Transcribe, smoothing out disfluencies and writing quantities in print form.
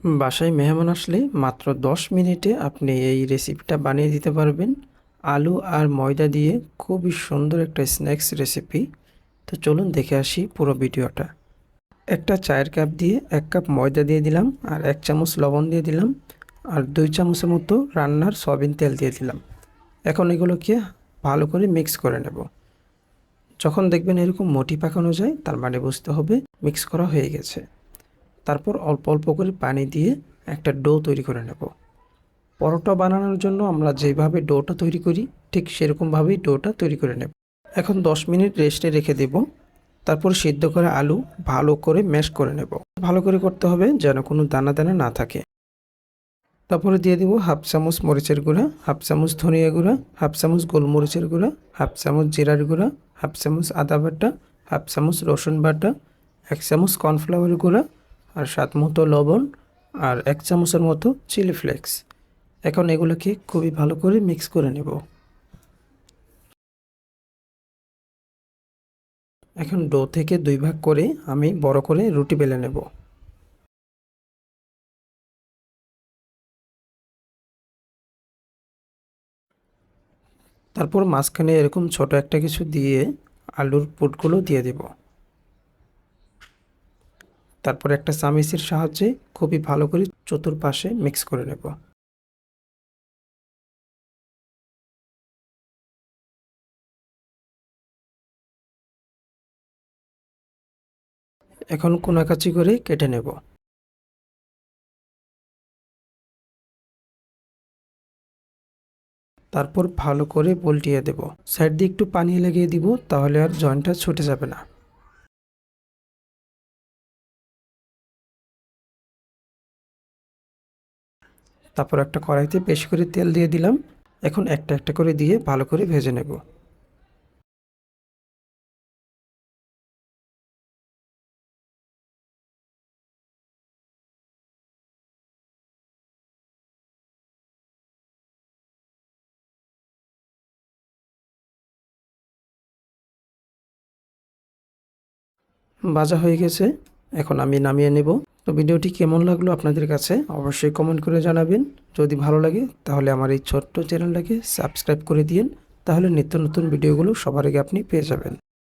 বাসায় মেহমান আসলে মাত্র 10 মিনিটে আপনি এই রেসিপিটা বানিয়ে দিতে পারবেন। আলু আর ময়দা দিয়ে খুবই সুন্দর একটা স্ন্যাক্স রেসিপি। তো চলুন দেখে আসি পুরো ভিডিওটা। একটা চায়ের কাপ দিয়ে 1 কাপ ময়দা দিয়ে দিলাম, আর 1 চামচ লবণ দিয়ে দিলাম, আর 2 চামচের মতো রান্নার সয়াবিন তেল দিয়ে দিলাম। এখন এগুলোকে ভালো করে মিক্স করে নেব। যখন দেখবেন এরকম মটি পাকানো যায়, তার মানে বুঝতে হবে মিক্স করা হয়ে গেছে। তারপর অল্প অল্প করে পানি দিয়ে একটা ডো তৈরি করে নেব। পরোটা বানানোর জন্য আমরা যেভাবে ডোটা তৈরি করি, ঠিক সেরকমভাবেই ডোটা তৈরি করে নেব। এখন 10 মিনিট রেস্টে রেখে দেব। তারপর সিদ্ধ করা আলু ভালো করে ম্যাশ করে নেব। ভালো করে করতে হবে যেন কোনো দানা দানা না থাকে। তারপরে দিয়ে দেব হাফ চামচ মরিচের গুঁড়া, হাফ চামচ ধনিয়া গুঁড়া, হাফ চামচ গোলমরিচের গুঁড়া, হাফ চামচ জিরার গুঁড়া, হাফ চামচ আদা বাটা, হাফ চামচ রসুন বাটা, 1 চামচ কর্নফ্লাওয়ার গুঁড়া, আর স্বাদ মতো লবণ, আর 1 চামচের মতো চিলি ফ্লেক্স। এখন এগুলোকে খুবই ভালো করে মিক্স করে নেব। এখন ডো থেকে 2 ভাগ করে আমি বড় করে রুটি বেলে নেব। তারপর মাঝখানে এরকম ছোট একটা কিছু দিয়ে আলুর পুটগুলো দিয়ে দেব। তারপর একটা চামিচের সাহায্যে খুবই ভালো করে চতুর্পাশে মিক্স করে নেব। এখন কোনাকাচি করে কেটে নেব। তারপর ভালো করে পল্টিয়ে দেব। সাইড দিয়ে একটু পানি লাগিয়ে দিব, তাহলে আর জয়েন্টটা ছুটে যাবে না। তারপর একটা কড়াইতে বেশি করে তেল দিয়ে দিলাম। এখন একটা একটা করে দিয়ে ভালো করে ভেজে নেব। ভাজা হয়ে গেছে, এখন আমি নামিয়ে নেব। তো ভিডিওটি কেমন লাগলো আপনাদের কাছে অবশ্যই কমেন্ট করে জানাবেন। যদি ভালো লাগে তাহলে আমার এই ছোট্ট চ্যানেলটাকে সাবস্ক্রাইব করে দিন, তাহলে নিত্য নতুন ভিডিওগুলো সবার আগে আপনি পেয়ে যাবেন।